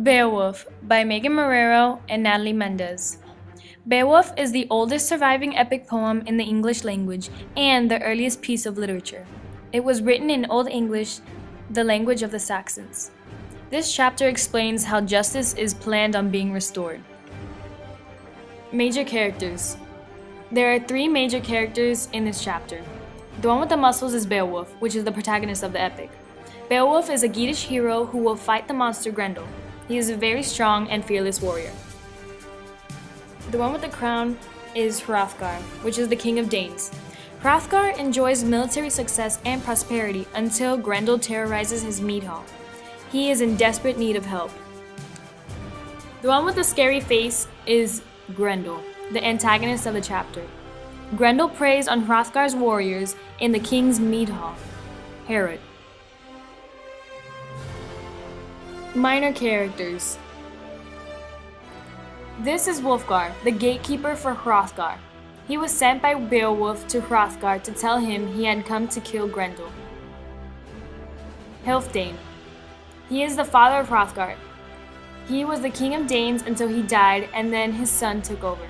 Beowulf by Megan Marrero and Natalie Mendez. Beowulf is the oldest surviving epic poem in the English language and the earliest piece of literature. It was written in Old English, the language of the Saxons. This chapter explains how justice is planned on being restored. Major characters. There are three major characters in this chapter. The one with the muscles is Beowulf, which is the protagonist of the epic. Beowulf is a Geatish hero who will fight the monster Grendel. He is a very strong and fearless warrior. The one with the crown is Hrothgar, which is the king of Danes. Hrothgar enjoys military success and prosperity until Grendel terrorizes his mead hall. He is in desperate need of help. The one with the scary face is Grendel, the antagonist of the chapter. Grendel preys on Hrothgar's warriors in the king's mead hall, Herod. Minor characters. This is Wulfgar, the gatekeeper for Hrothgar. He was sent by Beowulf to Hrothgar to tell him he had come to kill Grendel. Hilfdane. He is the father of Hrothgar. He was the king of Danes until he died, and then his son took over.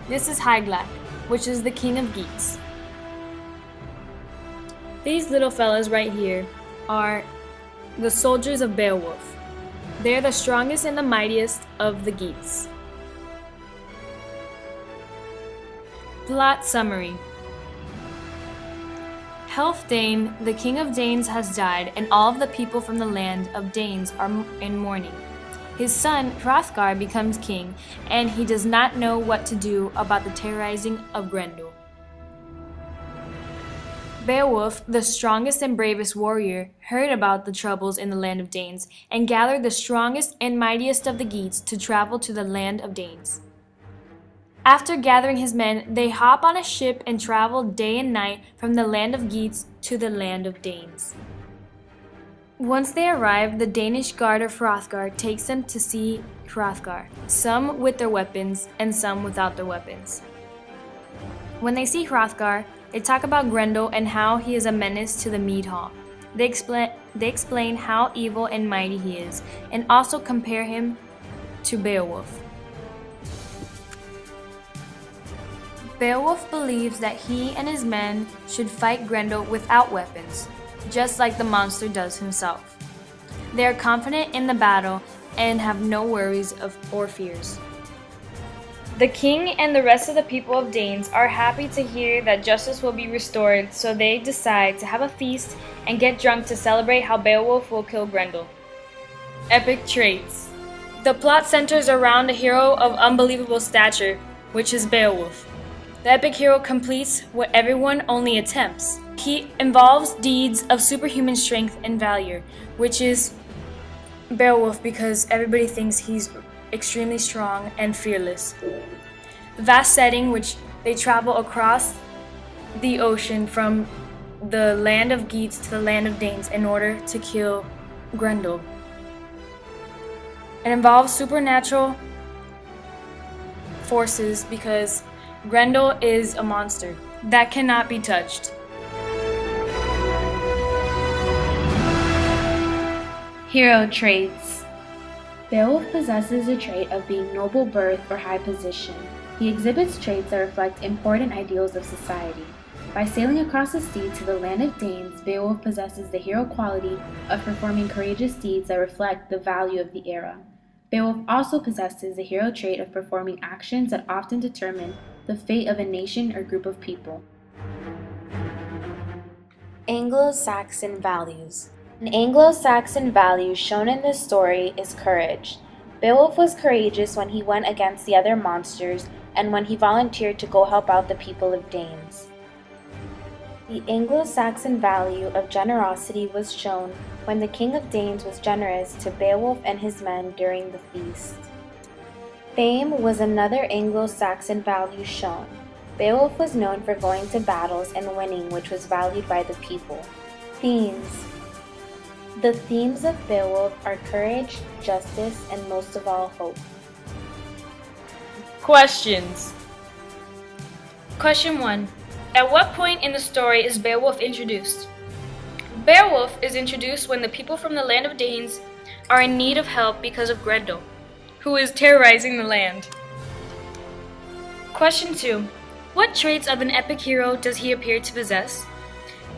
This is Hygelac, which is the king of Geats. These little fellas right here are the soldiers of Beowulf. They are the strongest and the mightiest of the Geats. Plot summary. Healfdene, the king of Danes, has died, and all of the people from the land of Danes are in mourning. His son, Hrothgar, becomes king, and he does not know what to do about the terrorizing of Grendel. Beowulf, the strongest and bravest warrior, heard about the troubles in the land of Danes and gathered the strongest and mightiest of the Geats to travel to the land of Danes. After gathering his men, they hop on a ship and travel day and night from the land of Geats to the land of Danes. Once they arrive, the Danish guard of Hrothgar takes them to see Hrothgar, some with their weapons and some without their weapons. When they see Hrothgar, they talk about Grendel and how he is a menace to the mead hall. They explain how evil and mighty he is, and also compare him to Beowulf. Beowulf believes that he and his men should fight Grendel without weapons, just like the monster does himself. They are confident in the battle and have no worries or fears. The king and the rest of the people of Danes are happy to hear that justice will be restored, so they decide to have a feast and get drunk to celebrate how Beowulf will kill Grendel. Epic traits. The plot centers around a hero of unbelievable stature, which is Beowulf. The epic hero completes what everyone only attempts. He involves deeds of superhuman strength and valor, which is Beowulf because everybody thinks he's extremely strong and fearless. Vast setting, which they travel across the ocean from the land of Geats to the land of Danes in order to kill Grendel. It involves supernatural forces because Grendel is a monster that cannot be touched. Hero traits. Beowulf possesses a trait of being noble birth or high position. He exhibits traits that reflect important ideals of society. By sailing across the sea to the land of Danes, Beowulf possesses the hero quality of performing courageous deeds that reflect the value of the era. Beowulf also possesses the hero trait of performing actions that often determine the fate of a nation or group of people. Anglo-Saxon values. An Anglo-Saxon value shown in this story is courage. Beowulf was courageous when he went against the other monsters and when he volunteered to go help out the people of Danes. The Anglo-Saxon value of generosity was shown when the king of Danes was generous to Beowulf and his men during the feast. Fame was another Anglo-Saxon value shown. Beowulf was known for going to battles and winning, which was valued by the people. Themes. The themes of Beowulf are courage, justice, and most of all, hope. Questions. Question 1. At what point in the story is Beowulf introduced? Beowulf is introduced when the people from the land of Danes are in need of help because of Grendel, who is terrorizing the land. Question 2. What traits of an epic hero does he appear to possess?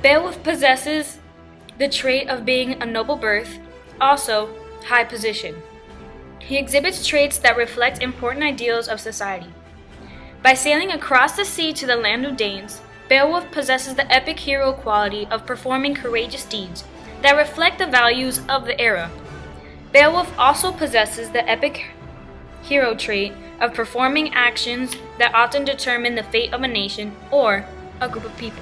Beowulf possesses the trait of being a noble birth, also high position. He exhibits traits that reflect important ideals of society. By sailing across the sea to the land of Danes, Beowulf possesses the epic hero quality of performing courageous deeds that reflect the values of the era. Beowulf also possesses the epic hero trait of performing actions that often determine the fate of a nation or a group of people.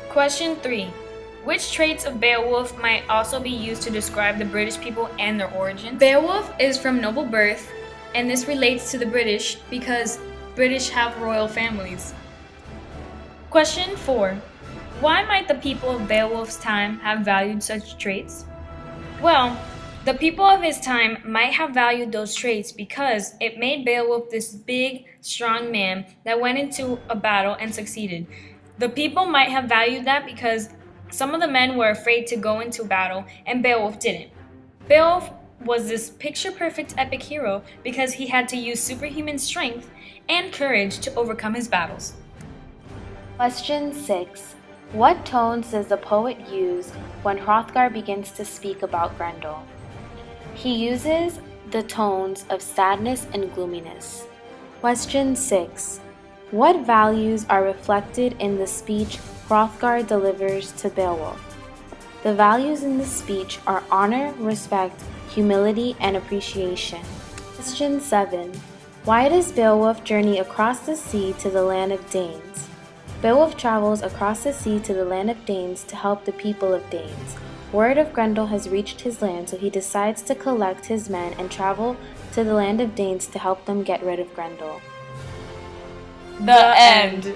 Question 3. Which traits of Beowulf might also be used to describe the British people and their origins? Beowulf is from noble birth, and this relates to the British because British have royal families. Question 4. Why might the people of Beowulf's time have valued such traits? Well, the people of his time might have valued those traits because it made Beowulf this big, strong man that went into a battle and succeeded. The people might have valued that because some of the men were afraid to go into battle and Beowulf didn't. Beowulf was this picture-perfect epic hero because he had to use superhuman strength and courage to overcome his battles. Question 6. What tones does the poet use when Hrothgar begins to speak about Grendel? He uses the tones of sadness and gloominess. Question 6. What values are reflected in the speech Hrothgar delivers to Beowulf? The values in the speech are honor, respect, humility, and appreciation. Question 7. Why does Beowulf journey across the sea to the land of Danes? Beowulf travels across the sea to the land of Danes to help the people of Danes. Word of Grendel has reached his land, so he decides to collect his men and travel to the land of Danes to help them get rid of Grendel. The end.